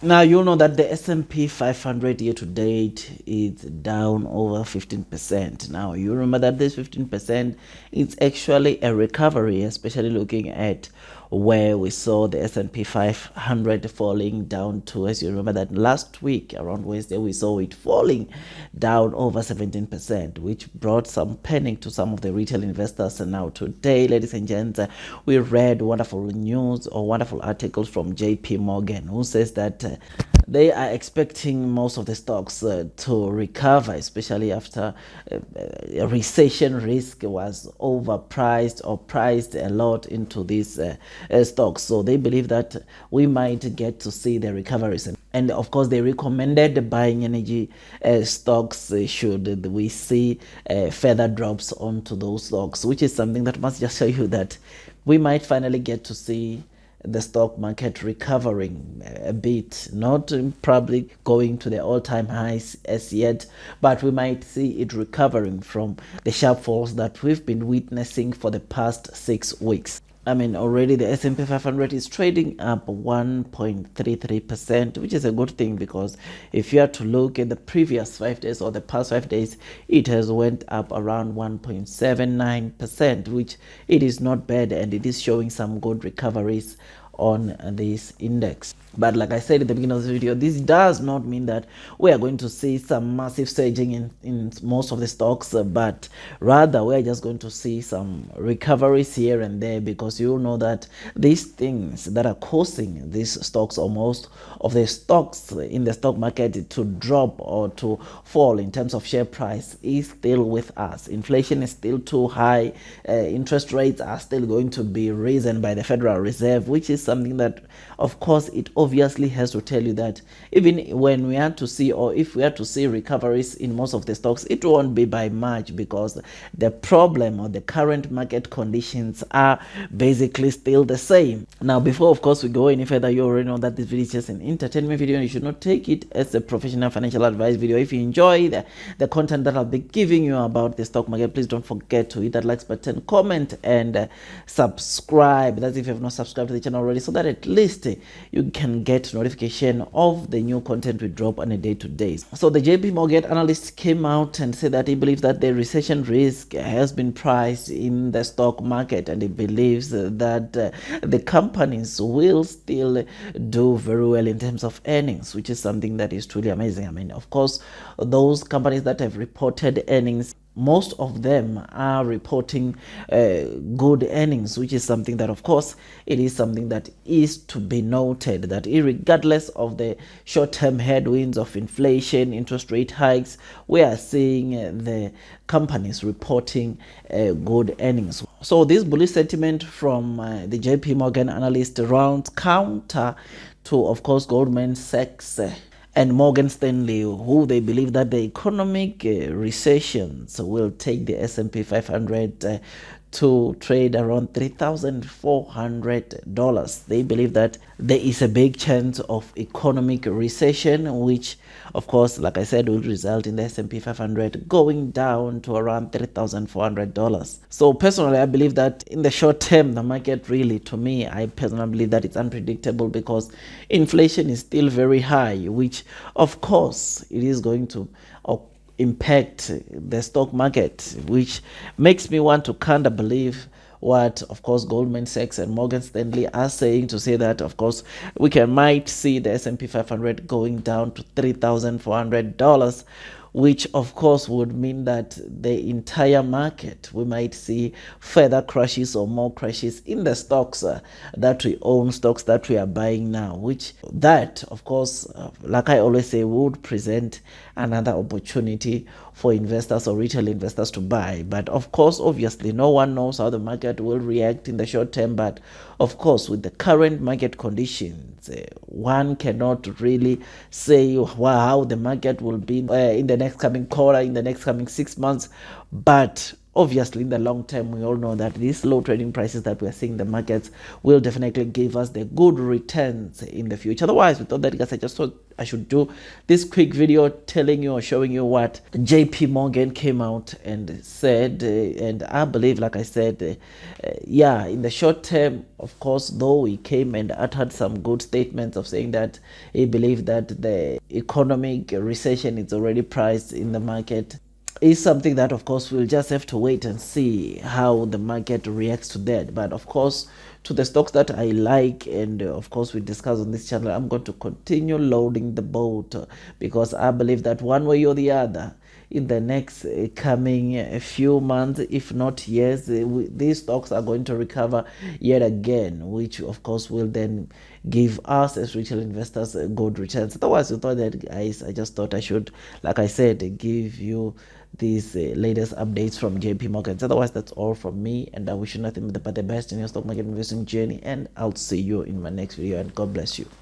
Now you know that the S&P 500 year to date is down over 15%. Now you remember that this 15% is actually a recovery, especially looking at where we saw the S&P 500 falling down to, as you remember that last week around Wednesday we saw it falling down over 17%, which brought some panic to some of the retail investors. And now today, ladies and gents, we read wonderful news or wonderful articles from JP Morgan, who says that they are expecting most of the stocks to recover, especially after a recession risk was overpriced or priced a lot into these stocks. So they believe that we might get to see the recoveries. And of course, they recommended buying energy stocks should we see further drops onto those stocks, which is something that must just show you that we might finally get to see the stock market recovering a bit, not probably going to the all-time highs as yet, but we might see it recovering from the sharp falls that we've been witnessing for the past 6 weeks. I mean, already the S&P 500 is trading up 1.33%, which is a good thing, because if you are to look at the previous 5 days or the past 5 days, it has went up around 1.79%, which it is not bad, and it is showing some good recoveries on this index. But like I said at the beginning of the video, this does not mean that we are going to see some massive surging in most of the stocks, but rather we are just going to see some recoveries here and there, because you know that these things that are causing these stocks, or most of the stocks in the stock market to drop or to fall in terms of share price, is still with us. Inflation is still too high. Interest rates are still going to be raised by the Federal Reserve, which is something that, of course, it obviously has to tell you that even when we are to see, or if we are to see recoveries in most of the stocks, it won't be by much, because the problem or the current market conditions are basically still the same. Now, before of course we go any further, you already know that this video is just an entertainment video, and you should not take it as a professional financial advice video. If you enjoy the content that I'll be giving you about the stock market, please don't forget to hit that like button, comment, and subscribe. That's if you have not subscribed to the channel already, so that at least you can get notification of the new content we drop on a day-to-day. So the JP Morgan analyst came out and said that he believes that the recession risk has been priced in the stock market, and he believes that the companies will still do very well in terms of earnings, which is something that is truly amazing. I mean, of course, those companies that have reported earnings, most of them are reporting good earnings, which is something that, of course, it is something that is to be noted, that regardless of the short-term headwinds of inflation, interest rate hikes, we are seeing the companies reporting good earnings. So this bullish sentiment from the JP Morgan analyst rounds counter to, of course, Goldman Sachs and Morgan Stanley, who they believe that the economic recessions will take the S&P 500 to trade around $3,400. They believe that there is a big chance of economic recession, which, of course, like I said, will result in the S&P 500 going down to around $3,400. So personally, I believe that in the short term, the market really, to me, I personally believe that it's unpredictable, because inflation is still very high, which, of course, it is going to impact the stock market, which makes me want to kind of believe what, of course, Goldman Sachs and Morgan Stanley are saying, to say that, of course, we might see the S&P 500 going down to $3,400, which of course would mean that the entire market, we might see further crashes or more crashes in the stocks that we own, stocks that we are buying now, which that, of course, like I always say, would present another opportunity for investors or retail investors to buy. But of course, obviously, no one knows how the market will react in the short term. But of course, with the current market conditions, one cannot really say how the market will be in the next coming quarter, in the next coming 6 months. But obviously in the long term, we all know that these low trading prices that we're seeing in the markets will definitely give us the good returns in the future. Otherwise, we thought that, guys, I just thought I should do this quick video telling you or showing you what JP Morgan came out and said. And I believe, like I said, yeah, in the short term, of course, though he came and uttered some good statements of saying that he believed that the economic recession is already priced in the market, is something that, of course, we'll just have to wait and see how the market reacts to that. But of course, to the stocks that I like, and of course we discuss on this channel, I'm going to continue loading the boat, because I believe that one way or the other, in the next coming few months, if not years, these stocks are going to recover yet again, which of course will then give us as retail investors good returns. Otherwise, we thought that, guys, I just thought I should, like I said, give you these latest updates from JP Morgan. Otherwise, that's all from me, and I wish you nothing but the best in your stock market investing journey, and I'll see you in my next video, and God bless you.